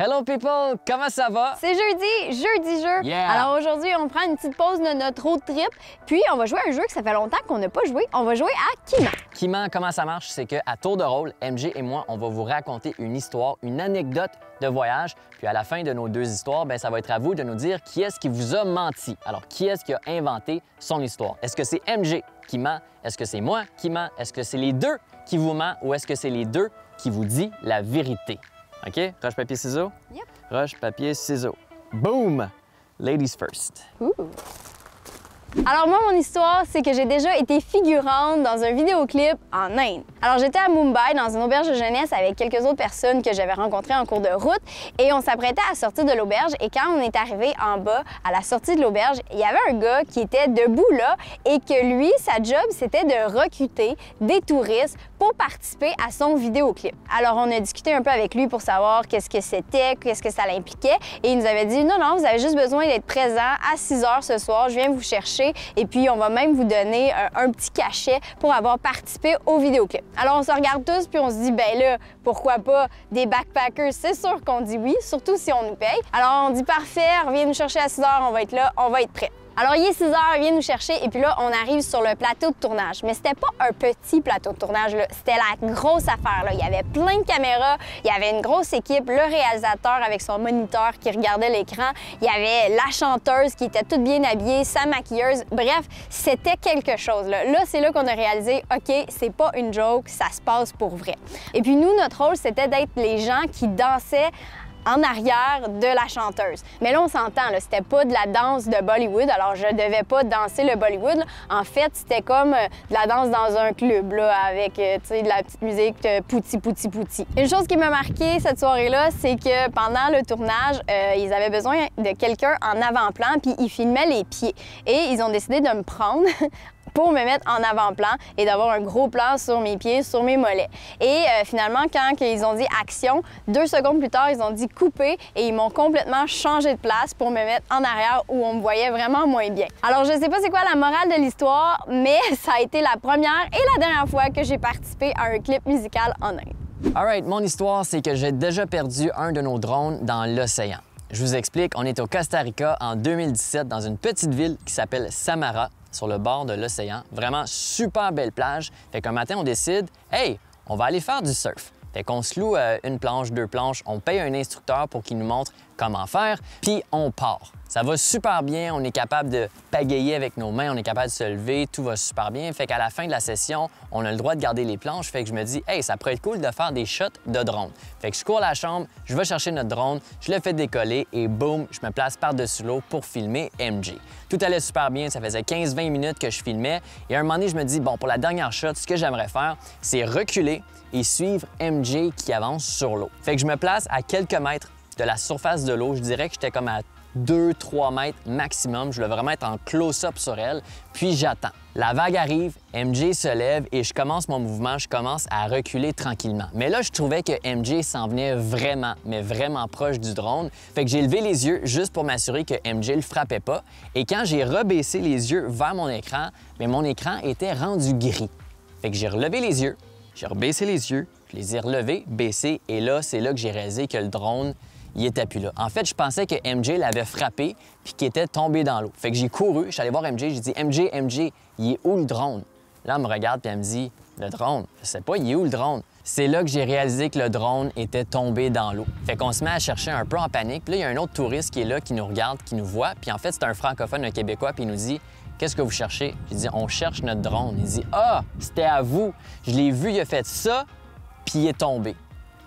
Hello people, comment ça va? C'est jeudi jeu. Yeah. Alors aujourd'hui, on prend une petite pause de notre road trip, puis on va jouer à un jeu que ça fait longtemps qu'on n'a pas joué. On va jouer à Qui ment? Qui ment, comment ça marche? C'est qu'à tour de rôle, MJ et moi, on va vous raconter une histoire, une anecdote de voyage. Puis à la fin de nos deux histoires, bien, ça va être à vous de nous dire qui est-ce qui vous a menti. Alors, qui est-ce qui a inventé son histoire? Est-ce que c'est MJ qui ment? Est-ce que c'est moi qui ment? Est-ce que c'est les deux qui vous ment? Ou est-ce que c'est les deux qui vous dit la vérité? OK? Roche, papier, ciseaux? Yep. Roche, papier, ciseaux. Boom! Ladies first. Ouh. Alors moi, mon histoire, c'est que j'ai déjà été figurante dans un vidéoclip en Inde. Alors j'étais à Mumbai, dans une auberge de jeunesse avec quelques autres personnes que j'avais rencontrées en cours de route et on s'apprêtait à sortir de l'auberge et quand on est arrivé en bas, à la sortie de l'auberge, il y avait un gars qui était debout là et que lui, sa job, c'était de recruter des touristes pour participer à son vidéoclip. Alors on a discuté un peu avec lui pour savoir qu'est-ce que c'était, qu'est-ce que ça l'impliquait et il nous avait dit « Non, vous avez juste besoin d'être présent à 6 heures ce soir, je viens vous chercher et puis on va même vous donner un petit cachet pour avoir participé au vidéoclip. » Alors on se regarde tous puis on se dit « Ben là, pourquoi pas des backpackers? » C'est sûr qu'on dit oui, surtout si on nous paye. Alors on dit « Parfait, reviens nous chercher à 6 heures, on va être là, on va être prêt. » Alors, il est 6 heures, il vient nous chercher et puis là, on arrive sur le plateau de tournage. Mais c'était pas un petit plateau de tournage, c'était la grosse affaire. Là. Il y avait plein de caméras, il y avait une grosse équipe, le réalisateur avec son moniteur qui regardait l'écran, il y avait la chanteuse qui était toute bien habillée, sa maquilleuse. Bref, c'était quelque chose. Là, c'est là qu'on a réalisé, OK, c'est pas une joke, ça se passe pour vrai. Et puis nous, notre rôle, c'était d'être les gens qui dansaient en arrière de la chanteuse. Mais là, on s'entend, c'était pas de la danse de Bollywood, alors je devais pas danser le Bollywood. Là. En fait, c'était comme de la danse dans un club, là, avec, tu sais, de la petite musique pouti, pouti, pouti. Une chose qui m'a marqué cette soirée-là, c'est que pendant le tournage, ils avaient besoin de quelqu'un en avant-plan, puis ils filmaient les pieds. Et ils ont décidé de me prendre pour me mettre en avant-plan et d'avoir un gros plan sur mes pieds, sur mes mollets. Et finalement, quand ils ont dit « action », 2 secondes plus tard, ils ont dit « couper » et ils m'ont complètement changé de place pour me mettre en arrière où on me voyait vraiment moins bien. Alors, je sais pas c'est quoi la morale de l'histoire, mais ça a été la première et la dernière fois que j'ai participé à un clip musical en Inde. Alright, mon histoire, c'est que j'ai déjà perdu un de nos drones dans l'océan. Je vous explique, on est au Costa Rica en 2017 dans une petite ville qui s'appelle Samara, sur le bord de l'océan. Vraiment super belle plage. Fait qu'un matin, on décide, hey, on va aller faire du surf. Fait qu'on se loue une planche, 2 planches, on paye un instructeur pour qu'il nous montre comment faire, puis on part. Ça va super bien, on est capable de pagayer avec nos mains, on est capable de se lever, tout va super bien. Fait qu'à la fin de la session, on a le droit de garder les planches. Fait que je me dis, hey, ça pourrait être cool de faire des shots de drone. Fait que je cours à la chambre, je vais chercher notre drone, je le fais décoller et boum, je me place par-dessus l'eau pour filmer MJ. Tout allait super bien, ça faisait 15-20 minutes que je filmais. Et à un moment donné, je me dis, bon, pour la dernière shot, ce que j'aimerais faire, c'est reculer et suivre MJ qui avance sur l'eau. Fait que je me place à quelques mètres de la surface de l'eau. Je dirais que j'étais comme à 2-3 mètres maximum. Je voulais vraiment être en close-up sur elle. Puis j'attends. La vague arrive, MJ se lève et je commence mon mouvement. Je commence à reculer tranquillement. Mais là, je trouvais que MJ s'en venait vraiment, mais vraiment proche du drone. Fait que j'ai levé les yeux juste pour m'assurer que MJ le frappait pas. Et quand j'ai rebaissé les yeux vers mon écran, bien, mon écran était rendu gris. Fait que j'ai relevé les yeux, j'ai rebaissé les yeux, je les ai relevés, baissés, et là, c'est là que j'ai réalisé que le drone, il était plus là. En fait, je pensais que MJ l'avait frappé puis qu'il était tombé dans l'eau. Fait que j'ai couru, je suis allé voir MJ, j'ai dit « MJ, il est où le drone? » Là, elle me regarde puis elle me dit « Le drone? Je sais pas, il est où le drone? » C'est là que j'ai réalisé que le drone était tombé dans l'eau. Fait qu'on se met à chercher un peu en panique. Puis là, il y a un autre touriste qui est là, qui nous regarde, qui nous voit. Puis en fait, c'est un francophone, un Québécois, puis il nous dit « Qu'est-ce que vous cherchez? » J'ai dit « On cherche notre drone. » Il dit « Ah, c'était à vous. Je l'ai vu, il a fait ça, puis il est tombé. »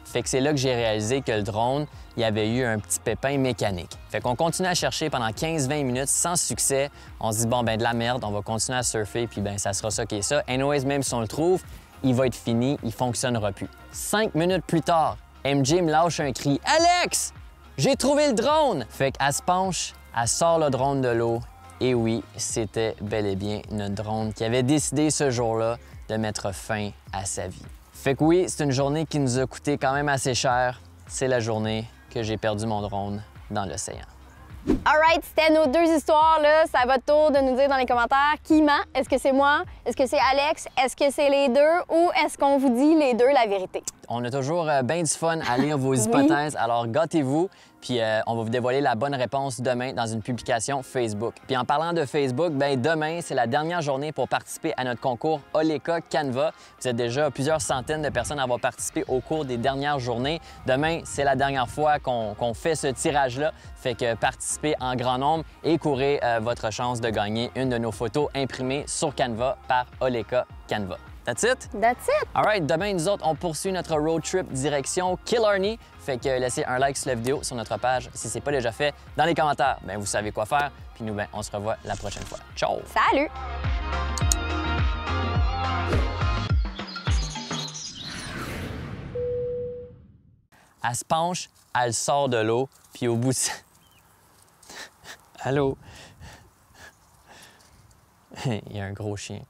Fait que c'est là que j'ai réalisé que le drone, il y avait eu un petit pépin mécanique. Fait qu'on continue à chercher pendant 15-20 minutes sans succès. On se dit, bon, ben de la merde, on va continuer à surfer, puis ben ça sera ça qui est ça. Anyways, même si on le trouve, il va être fini, il fonctionnera plus. 5 minutes plus tard, MJ me lâche un cri. « Alex, j'ai trouvé le drone! » Fait qu'elle se penche, elle sort le drone de l'eau. Et oui, c'était bel et bien notre drone qui avait décidé ce jour-là de mettre fin à sa vie. Fait que oui, c'est une journée qui nous a coûté quand même assez cher. C'est la journée que j'ai perdu mon drone dans l'océan. Alright, c'était nos deux histoires, là. C'est à votre tour de nous dire dans les commentaires qui ment. Est-ce que c'est moi? Est-ce que c'est Alex? Est-ce que c'est les deux? Ou est-ce qu'on vous dit les deux la vérité? On a toujours bien du fun à lire vos hypothèses, alors gâtez-vous. Puis on va vous dévoiler la bonne réponse demain dans une publication Facebook. Puis en parlant de Facebook, bien demain, c'est la dernière journée pour participer à notre concours Oleka Canva. Vous êtes déjà plusieurs centaines de personnes à avoir participé au cours des dernières journées. Demain, c'est la dernière fois qu'on fait ce tirage-là. Fait que participez en grand nombre et courez votre chance de gagner une de nos photos imprimées sur Canva par Oleka Canva. That's it? That's it! All right, demain, nous autres, on poursuit notre road trip direction Killarney. Fait que laissez un like sur la vidéo sur notre page si ce n'est pas déjà fait. Dans les commentaires, bien, vous savez quoi faire. Puis nous, bien, on se revoit la prochaine fois. Ciao! Salut! Elle se penche, elle sort de l'eau, puis au bout de... Allô? Il y a un gros chien.